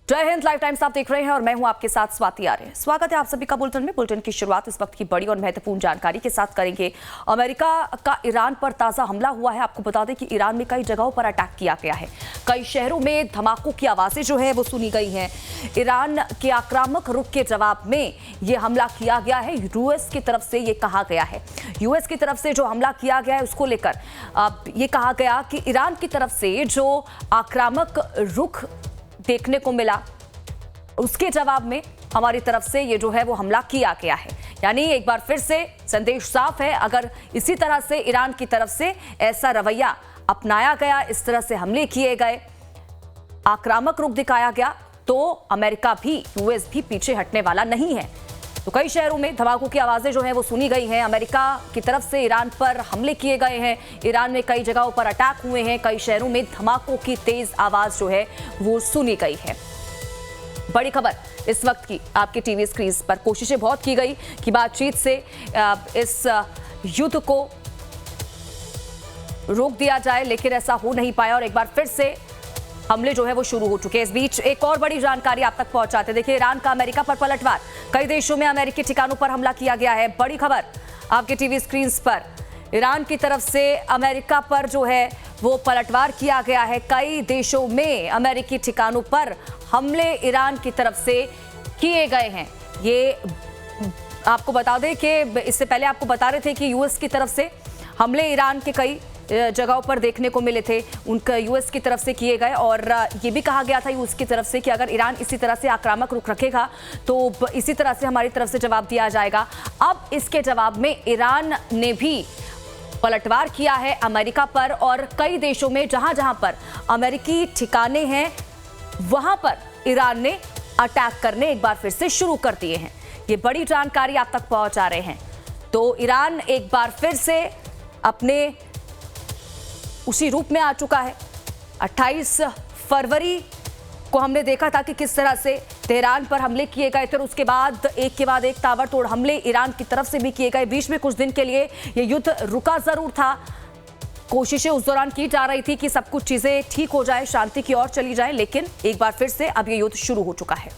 जय Hind. Live times आप देख रहे हैं और मैं हूं आपके साथ स्वाति आर्य। स्वागत है आप सभी का बुलेटिन में। बुलेटिन की शुरुआत इस वक्त की बड़ी और महत्वपूर्ण जानकारी के साथ करेंगे। अमेरिका का ईरान पर ताजा हमला हुआ है। आपको बता दें कि ईरान में कई जगहों पर अटैक किया गया है। कई शहरों में धमाकों की आवाजें जो है वो सुनी गई हैं। ईरान के आक्रामक रुख के जवाब में ये हमला किया गया है। यूएस की तरफ से ये कहा गया है, यूएस की तरफ से जो हमला किया गया है उसको लेकर ये कहा गया कि ईरान की तरफ से जो आक्रामक रुख देखने को मिला उसके जवाब में हमारी तरफ से ये जो है वो हमला किया गया है। यानी एक बार फिर से संदेश साफ है, अगर इसी तरह से ईरान की तरफ से ऐसा रवैया अपनाया गया, इस तरह से हमले किए गए, आक्रामक रुख दिखाया गया, तो अमेरिका भी, यूएस भी पीछे हटने वाला नहीं है। तो कई शहरों में धमाकों की आवाजें जो हैं वो सुनी गई हैं। अमेरिका की तरफ से ईरान पर हमले किए गए हैं। ईरान में कई जगहों पर अटैक हुए हैं। कई शहरों में धमाकों की तेज आवाज जो है वो सुनी गई है। बड़ी खबर इस वक्त की आपके टीवी स्क्रीन पर। कोशिशें बहुत की गई कि बातचीत से इस युद्ध को रोक दिया जाए, लेकिन ऐसा हो नहीं पाया और एक बार फिर से हमले जो है वो शुरू हो चुके हैं। इस बीच एक और बड़ी जानकारी आप तक पहुंचाते। देखिए, ईरान का अमेरिका पर पलटवार। कई देशों में अमेरिकी ठिकानों पर हमला किया गया है। बड़ी खबर आपके टीवी स्क्रीन पर। ईरान की तरफ से अमेरिका पर जो है वो पलटवार किया गया है। कई देशों में अमेरिकी ठिकानों पर हमले ईरान की तरफ से किए गए हैं। ये आपको बता दें कि इससे पहले आपको बता रहे थे कि यूएस की तरफ से हमले ईरान के कई जगहों पर देखने को मिले थे, उनका यूएस की तरफ से किए गए। और ये भी कहा गया था यूएस की तरफ से कि अगर ईरान इसी तरह से आक्रामक रुख रखेगा तो इसी तरह से हमारी तरफ से जवाब दिया जाएगा। अब इसके जवाब में ईरान ने भी पलटवार किया है अमेरिका पर, और कई देशों में जहां जहां पर अमेरिकी ठिकाने हैं वहां पर ईरान ने अटैक करने एक बार फिर से शुरू कर दिए हैं। ये बड़ी जानकारी आप तक पहुंचा रहे हैं। तो ईरान एक बार फिर से अपने उसी रूप में आ चुका है। 28 फरवरी को हमने देखा था कि किस तरह से तेहरान पर हमले किए गए थे और उसके बाद एक के बाद एक ताबड़तोड़ हमले ईरान की तरफ से भी किए गए। बीच में कुछ दिन के लिए ये युद्ध रुका जरूर था। कोशिशें उस दौरान की जा रही थी कि सब कुछ चीजें ठीक हो जाए, शांति की ओर चली जाए, लेकिन एक बार फिर से अब ये युद्ध शुरू हो चुका है।